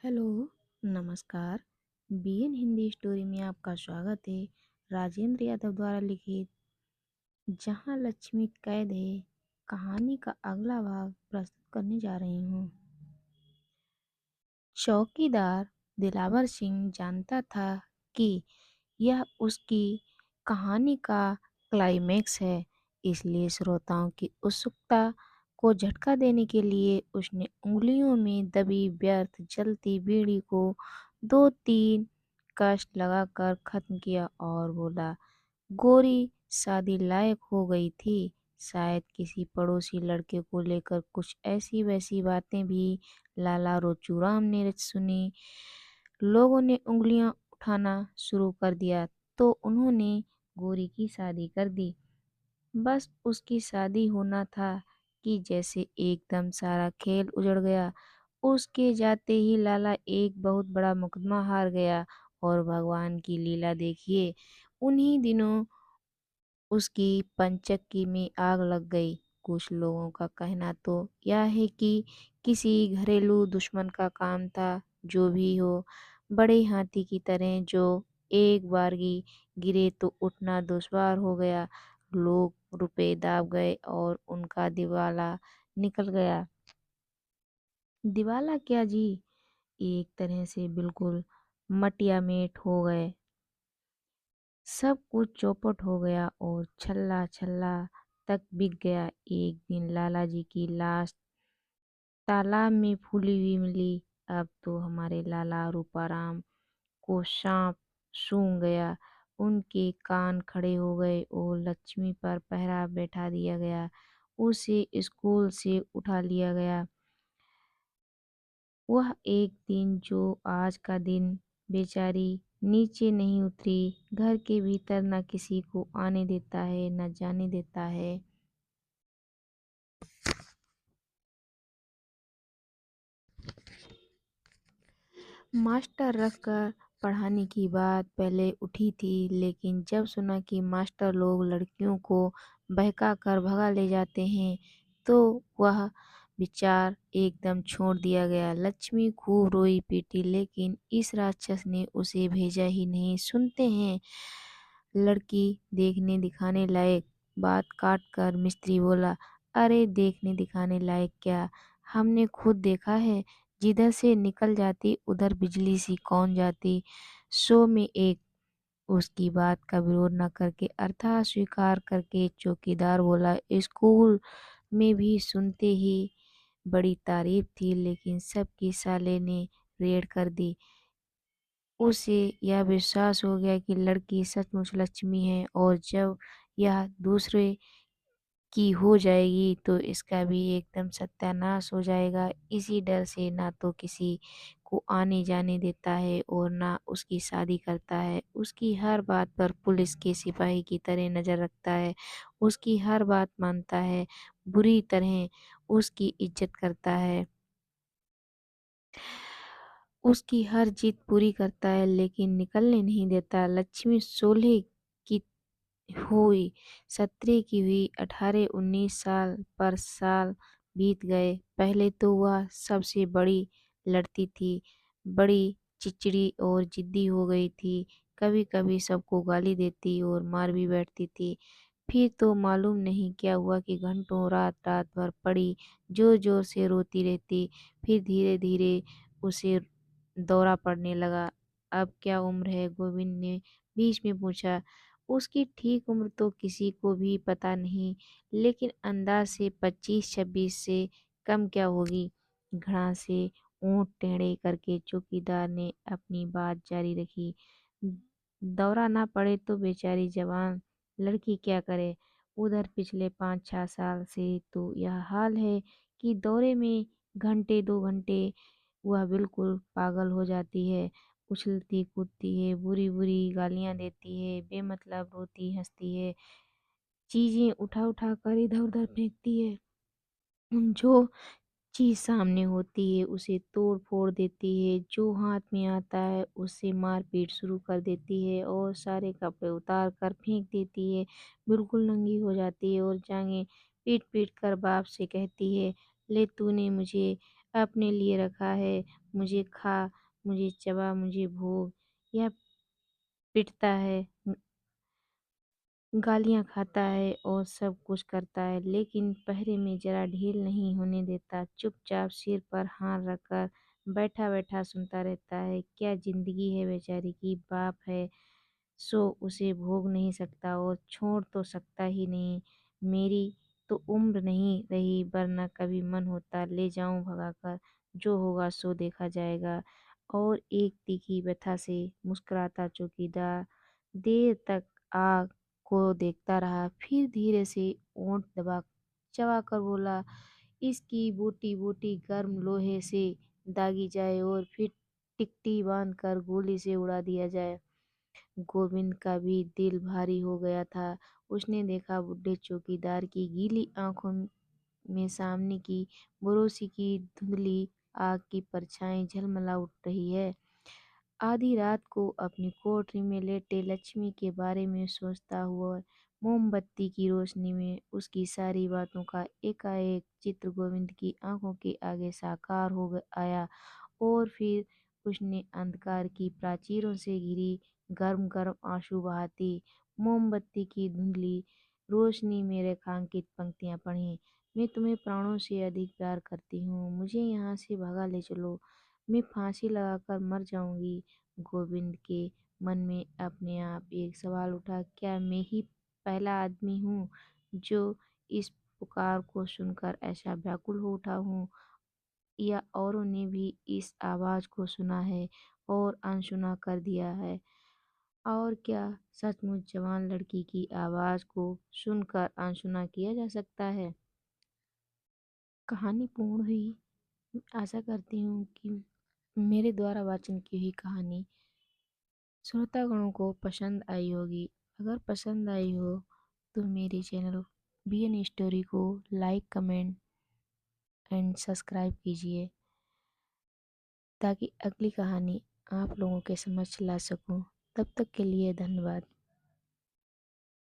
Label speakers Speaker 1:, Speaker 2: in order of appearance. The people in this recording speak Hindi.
Speaker 1: हेलो, नमस्कार। बीएन हिंदी स्टोरी में आपका स्वागत है। राजेंद्र यादव द्वारा लिखित जहाँ लक्ष्मी कैद है कहानी का अगला भाग प्रस्तुत करने जा रही हूँ। चौकीदार दिलावर सिंह जानता था कि यह उसकी कहानी का क्लाइमेक्स है, इसलिए श्रोताओं की उत्सुकता को झटका देने के लिए उसने उंगलियों में दबी व्यर्थ जलती बीड़ी को दो तीन कष्ट लगाकर खत्म किया और बोला, गोरी शादी लायक हो गई थी। शायद किसी पड़ोसी लड़के को लेकर कुछ ऐसी वैसी बातें भी लाला रोचूराम ने सुनी। लोगों ने उंगलियां उठाना शुरू कर दिया तो उन्होंने गोरी की शादी कर दी। बस उसकी शादी होना था कि जैसे एकदम सारा खेल उजड़ गया। उसके जाते ही लाला एक बहुत बड़ा मुकदमा हार गया। और भगवान की लीला देखिए, उन्हीं दिनों उसकी पंचक्की में आग लग गई। कुछ लोगों का कहना तो यह है कि किसी घरेलू दुश्मन का काम था। जो भी हो, बड़े हाथी की तरह जो एक बारगी गिरे तो उठना दुश्वार हो गया। लोग रुपए दाब गए और उनका दिवाला निकल गया। दिवाला क्या जी, एक तरह से बिल्कुल मटिया मेट हो गए। सब कुछ चौपट हो गया और छल्ला छल्ला तक बिक गया। एक दिन लाला जी की लाश तालाब में फूली हुई मिली। अब तो हमारे लाला रूपाराम को सांप सूंघ गया। उनके कान खड़े हो गए और लक्ष्मी पर पहरा बैठा दिया गया। उसे स्कूल से उठा लिया गया। वह एक दिन जो आज का दिन बेचारी नीचे नहीं उतरी, घर के भीतर न किसी को आने देता है न जाने देता है। मास्टर रखकर पढ़ाने की बात पहले उठी थी, लेकिन जब सुना कि मास्टर लोग लड़कियों को बहका कर भगा ले जाते हैं तो वह विचार एकदम छोड़ दिया गया। लक्ष्मी खूब रोई पीटी, लेकिन इस राक्षस ने उसे भेजा ही नहीं। सुनते हैं लड़की देखने दिखाने लायक। बात काट कर मिस्त्री बोला, अरे देखने दिखाने लायक क्या, हमने खुद देखा है। जिधर से निकल जाती उधर बिजली सी कौन जाती। 100 में एक। उसकी बात का विरोध न करके अर्थात स्वीकार करके चौकीदार बोला, स्कूल में भी सुनते ही बड़ी तारीफ थी, लेकिन सबकी साले ने रेड कर दी। उसे यह विश्वास हो गया कि लड़की सचमुच लक्ष्मी है और जब यह दूसरे की हो जाएगी तो इसका भी एकदम सत्यानाश हो जाएगा। इसी डर से ना तो किसी को आने जाने देता है और ना उसकी शादी करता है। उसकी हर बात पर पुलिस के सिपाही की तरह नजर रखता है। उसकी हर बात मानता है, बुरी तरह उसकी इज्जत करता है, उसकी हर जिद पूरी करता है, लेकिन निकलने नहीं देता। लक्ष्मी 16 की हुई, 17 की हुई, 18 19 साल पर साल बीत गए। पहले तो वह सबसे बड़ी लड़ती थी, बड़ी चिड़चिड़ी और जिद्दी हो गई थी। कभी कभी सबको गाली देती और मार भी बैठती थी। फिर तो मालूम नहीं क्या हुआ कि घंटों रात रात भर पड़ी जोर जोर से रोती रहती। फिर धीरे धीरे उसे दौरा पड़ने लगा। अब क्या उम्र है, गोविंद ने बीच में पूछा। उसकी ठीक उम्र तो किसी को भी पता नहीं, लेकिन अंदाज से 25-26 से कम क्या होगी। घड़ा से ऊंट टेढ़े करके चौकीदार ने अपनी बात जारी रखी। दौरा ना पड़े तो बेचारी जवान लड़की क्या करे। उधर पिछले 5-6 साल से तो यह हाल है कि दौरे में घंटे 2 घंटे वह बिल्कुल पागल हो जाती है। उछलती कूदती है, बुरी बुरी गालियां देती है, बेमतलब रोती हंसती है, चीजें उठा उठा कर इधर उधर फेंकती है। जो चीज सामने होती है उसे तोड़ फोड़ देती है, जो हाथ में आता है उससे मार पीट शुरू कर देती है और सारे कपड़े उतार कर फेंक देती है। बिल्कुल नंगी हो जाती है और जांघें पीट पीट कर बाप से कहती है, ले तूने मुझे अपने लिए रखा है, मुझे खा, मुझे चबा, मुझे भोग। यह पिटता है, गालियाँ खाता है और सब कुछ करता है, लेकिन पहरे में जरा ढील नहीं होने देता। चुपचाप सिर पर हाथ रखकर बैठा-बैठा सुनता रहता है। क्या ज़िंदगी है बेचारे की, बाप है सो उसे भोग नहीं सकता और छोड़ तो सकता ही नहीं। मेरी तो उम्र नहीं रही, वरना कभी मन होता ले जाऊं भगाकर, जो होगा सो देखा जाएगा। और एक तीखी व्यथा से मुस्कुराता चौकीदार देर तक आग को देखता रहा, फिर धीरे से ओंठ चबाकर बोला, इसकी बोटी बोटी गर्म लोहे से दागी जाए और फिर टिकटी बांधकर गोली से उड़ा दिया जाए। गोविंद का भी दिल भारी हो गया था। उसने देखा बुढ़े चौकीदार की गीली आंखों में सामने की भरोसी की धुंधली आग की परछाई झलमला उठ रही है। आधी रात को अपनी कोठरी में लेटे लक्ष्मी के बारे में सोचता हुआ मोमबत्ती की रोशनी में उसकी सारी बातों का एकाएक चित्र गोविंद की आंखों के आगे साकार आया। और फिर उसने अंधकार की प्राचीरों से घिरी गर्म गर्म आंसू बहाती मोमबत्ती की धुंधली रोशनी में रेखांकित पंक्तियां पढ़ी। मैं तुम्हें प्राणों से अधिक प्यार करती हूँ, मुझे यहाँ से भगा ले चलो, मैं फांसी लगाकर मर जाऊंगी। गोविंद के मन में अपने आप एक सवाल उठा, क्या मैं ही पहला आदमी हूँ जो इस पुकार को सुनकर ऐसा व्याकुल हो उठा हूँ, या औरों ने भी इस आवाज को सुना है और अनसुना कर दिया है? और क्या सचमुच जवान लड़की की आवाज को सुनकर अनसुना किया जा सकता है? कहानी पूर्ण हुई। आशा करती हूँ कि मेरे द्वारा वाचन की हुई कहानी श्रोतागणों को पसंद आई होगी। अगर पसंद आई हो तो मेरे चैनल बी एन स्टोरी को लाइक, कमेंट एंड सब्सक्राइब कीजिए, ताकि अगली कहानी आप लोगों के समक्ष ला सकूं। तब तक के लिए धन्यवाद।